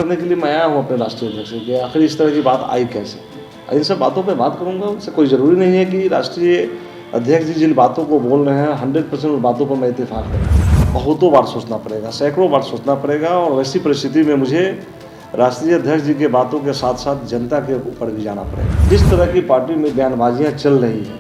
करने के लिए मैं आया हूँ अपने राष्ट्रीय अध्यक्ष से कि आखिर इस तरह की बात आई कैसे। इन सब बातों पे बात करूँगा, उससे कोई ज़रूरी नहीं है कि राष्ट्रीय अध्यक्ष जी जिन बातों को बोल रहे हैं 100% उन बातों पर मैं इत्तेफाक करूँ। बहुतों बार सोचना पड़ेगा, सैकड़ों बार सोचना पड़ेगा, और वैसी परिस्थिति में मुझे राष्ट्रीय अध्यक्ष जी के बातों के साथ साथ जनता के ऊपर भी जाना पड़ेगा। जिस तरह की पार्टी में बयानबाजियाँ चल रही हैं,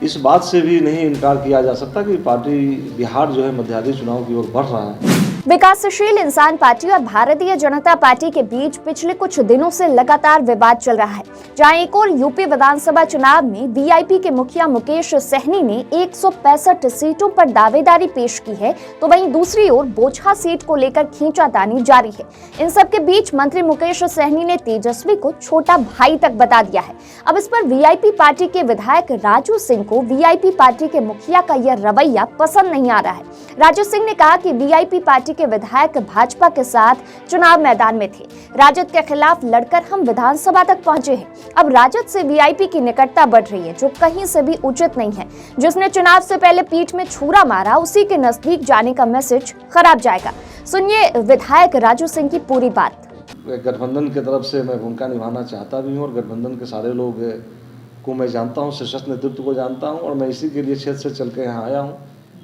इस बात से भी नहीं इनकार किया जा सकता कि पार्टी बिहार जो है मध्यावधि चुनाव की ओर बढ़ रहा है। विकासशील इंसान पार्टी और भारतीय जनता पार्टी के बीच पिछले कुछ दिनों से लगातार विवाद चल रहा है। जहां एक और यूपी विधानसभा चुनाव में वीआईपी के मुखिया मुकेश सहनी ने 165 सीटों पर दावेदारी पेश की है, तो वहीं दूसरी ओर बोचहा सीट को लेकर खींचातानी जारी है। इन सब के बीच मंत्री मुकेश सहनी ने तेजस्वी को छोटा भाई तक बता दिया है। अब इस पर वीआईपी पार्टी के विधायक राजू सिंह को वीआईपी पार्टी के मुखिया का यह रवैया पसंद नहीं आ रहा है। राजू सिंह ने कहा कि वीआईपी पार्टी के विधायक भाजपा के साथ चुनाव मैदान में थे, राजद के खिलाफ लड़कर हम विधानसभा तक पहुंचे हैं। अब राजद से वीआईपी की निकटता बढ़ रही है, जो कहीं से भी उचित नहीं है। जिसने चुनाव से पहले पीठ में छुरा मारा, उसी के नजदीक जाने का मैसेज खराब जाएगा। सुनिए विधायक राजू सिंह की पूरी बात। गठबंधन की तरफ से मैं भूमिका निभाना चाहता भी हूँ, और गठबंधन के सारे लोग को मैं जानता हूँ, शीर्षस्थ नेतृत्व को जानता हूँ, और मैं इसी के लिए क्षेत्र से चल के यहाँ आया हूँ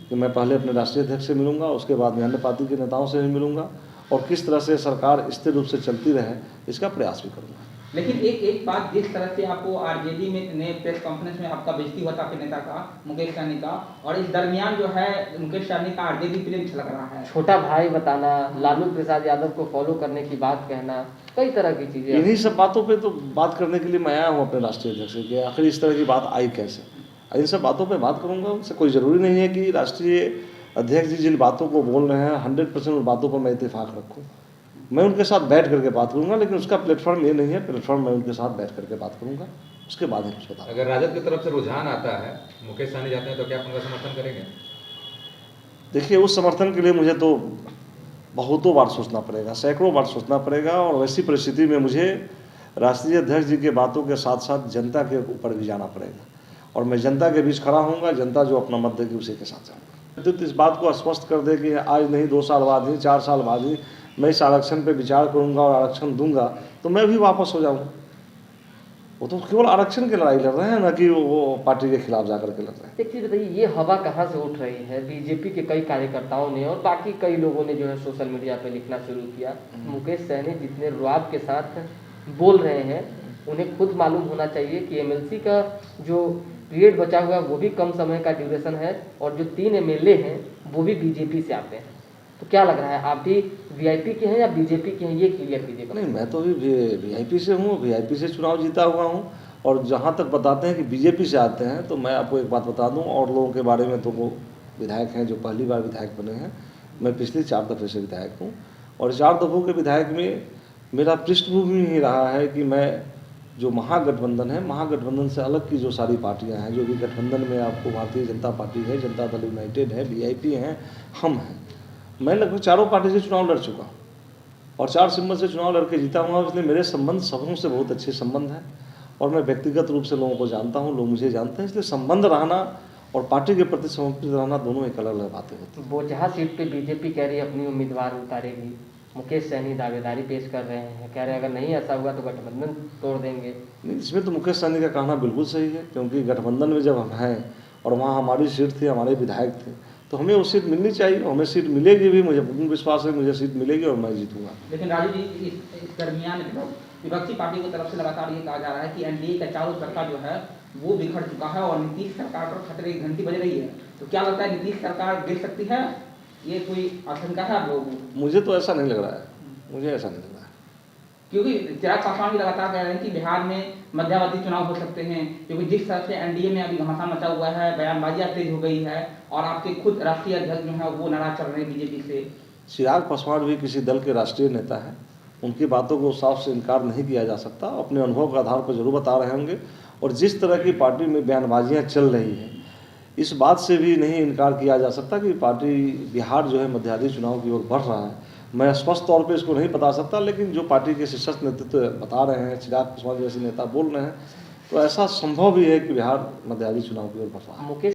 कि मैं पहले अपने राष्ट्रीय अध्यक्ष से मिलूंगा, उसके बाद मैं अन्य पार्टी के नेताओं से भी मिलूंगा, और किस तरह से सरकार स्थिर रूप से चलती रहे इसका प्रयास भी करूंगा। लेकिन एक बात, जिस तरह से आपको आरजेडी में ने प्रेस कॉन्फ्रेंस में आपका बेइज्जती हुआ था आपके नेता का, मुकेश सहनी का, और इस दरमियान जो है मुकेश सहनी का आरजेडी फिल्म छलक रहा है। छोटा भाई बताना, लालू प्रसाद यादव को फॉलो करने की बात कहना, कई तरह की चीजें। इन्हीं सब बातों पे तो बात करने के लिए मैं आया हूँ अपने राष्ट्रीय अध्यक्ष से कि आखिर इस तरह की बात आई कैसे। इन सब बातों पे बात करूँगा, उससे कोई ज़रूरी नहीं है कि राष्ट्रीय अध्यक्ष जी जिन बातों को बोल रहे हैं 100% उन बातों पर मैं इत्तेफाक रखूँ। मैं उनके साथ बैठ करके बात करूंगा, लेकिन उसका प्लेटफॉर्म ये नहीं है। प्लेटफॉर्म मैं उनके साथ बैठ करके बात करूंगा, उसके बाद ही कुछ बता। अगर राजद की तरफ से रुझान आता है, मुकेश सहनी जाते हैं, तो क्या आप उनका समर्थन करेंगे? देखिए, उस समर्थन के लिए मुझे तो बहुतों बार सोचना पड़ेगा, सैकड़ों बार सोचना पड़ेगा, और वैसी परिस्थिति में मुझे राष्ट्रीय अध्यक्ष जी के बातों के साथ साथ जनता के ऊपर भी जाना पड़ेगा, और मैं जनता के बीच खड़ा हूँगा। जनता जो अपना मत देगी उसी के साथ जाऊँगा। तो इस बात को स्पष्ट कर दे कि आज नहीं, 2 साल बाद ही, 4 साल बाद ही मैं इस आरक्षण पे विचार करूंगा और आरक्षण दूंगा, तो मैं भी वापस हो जाऊंगा। वो तो केवल आरक्षण की लड़ाई लड़ रहे हैं, ना कि वो पार्टी के खिलाफ जाकर के लड़ रहे हैं। एक चीज बताइए, ये हवा कहाँ से उठ रही है? बीजेपी के कई कार्यकर्ताओं ने और बाकी कई लोगों ने जो है सोशल मीडिया पे लिखना शुरू किया, मुकेश सहनी जितने रुआब के साथ बोल रहे हैं, उन्हें खुद मालूम होना चाहिए कि एमएलसी का जो पीरियड बचा हुआ है वो भी कम समय का ड्यूरेशन है, और जो 3 एमएलए हैं वो भी बीजेपी से आते हैं। तो क्या लग रहा है, आप भी वीआईपी के हैं या बीजेपी के हैं, ये क्लियर कीजिएगा। नहीं, मैं तो भी वीआईपी से हूँ, वीआईपी से चुनाव जीता हुआ हूँ। और जहाँ तक बताते हैं कि बीजेपी से आते हैं, तो मैं आपको एक बात बता दूँ, और लोगों के बारे में तो वो विधायक हैं जो पहली बार विधायक बने हैं। मैं पिछले 4 दफ़े से विधायक हूँ, और 4 दफ़ों के विधायक में मेरा पृष्ठभूमि ही रहा है कि मैं जो महागठबंधन है, महागठबंधन से अलग की जो सारी पार्टियाँ हैं, जो भी गठबंधन में आपको भारतीय जनता पार्टी है, जनता दल यूनाइटेड है, वीआईपी हैं, हम हैं। मैं लगभग चारों पार्टी से चुनाव लड़ चुका हूँ, और 4 सिम्बल से चुनाव लड़के जीता हूँ। इसलिए मेरे संबंध सबों से बहुत अच्छे संबंध हैं, और मैं व्यक्तिगत रूप से लोगों को जानता हूँ, लोग मुझे जानते हैं। इसलिए संबंध रहना और पार्टी के प्रति समर्पित रहना, दोनों एक अलग अलग बातें होती हैं। बोचहा सीट पे बीजेपी कह रही है अपनी उम्मीदवार उतारेगी, मुकेश सहनी दावेदारी पेश कर रहे हैं, कह रहे हैं अगर नहीं ऐसा हुआ तो गठबंधन तोड़ देंगे। नहीं, इसमें तो मुकेश सहनी का कहना बिल्कुल सही है, क्योंकि गठबंधन में जब हम हैं और वहाँ हमारी सीट थी, हमारे विधायक थे, तो हमें वो सीट मिलनी चाहिए। हमें सीट मिलेगी भी, मुझे पूर्ण विश्वास है मुझे सीट मिलेगी और मैं जीतूंगा। लेकिन राजू जी, इस दरमियान विपक्षी पार्टी की तरफ से लगातार ये कहा जा रहा है कि एनडीए का चारों सरकार जो है वो बिखर चुका है, और नीतीश सरकार पर खतरे की घंटी बज रही है। तो क्या लगता है, नीतीश सरकार गिर सकती है? ये कोई आशंका है आप लोगों को? मुझे तो ऐसा नहीं लग रहा है, मुझे ऐसा नहीं लग रहा है, क्योंकि चिराग पासवान भी लगातार कह रहे हैं कि बिहार में मध्यावधि चुनाव हो सकते हैं, क्योंकि जिस तरह से एनडीए में अभी घमासान मचा हुआ है, बयानबाजियां तेज हो गई है, और आपके खुद राष्ट्रीय अध्यक्ष जो है वो नाराज चल रहे हैं बीजेपी से। चिराग पासवान भी किसी दल के राष्ट्रीय नेता हैं, उनकी बातों को साफ से इनकार नहीं किया जा सकता। अपने अनुभव के आधार पर जरूर बता रहे होंगे, और जिस तरह की पार्टी में बयानबाजियाँ चल रही हैं, इस बात से भी नहीं इनकार किया जा सकता कि पार्टी बिहार जो है मध्यावधि चुनाव की ओर बढ़ रहा है। मैं स्पष्ट तौर पे इसको नहीं बता सकता, लेकिन जो पार्टी के शीर्षस्थ नेतृत्व बता रहे हैं, चिराग पासवान जैसे नेता बोल रहे हैं, तो ऐसा संभव भी है कि बिहार मध्यावधि चुनाव की ओर बढ़ रहा है।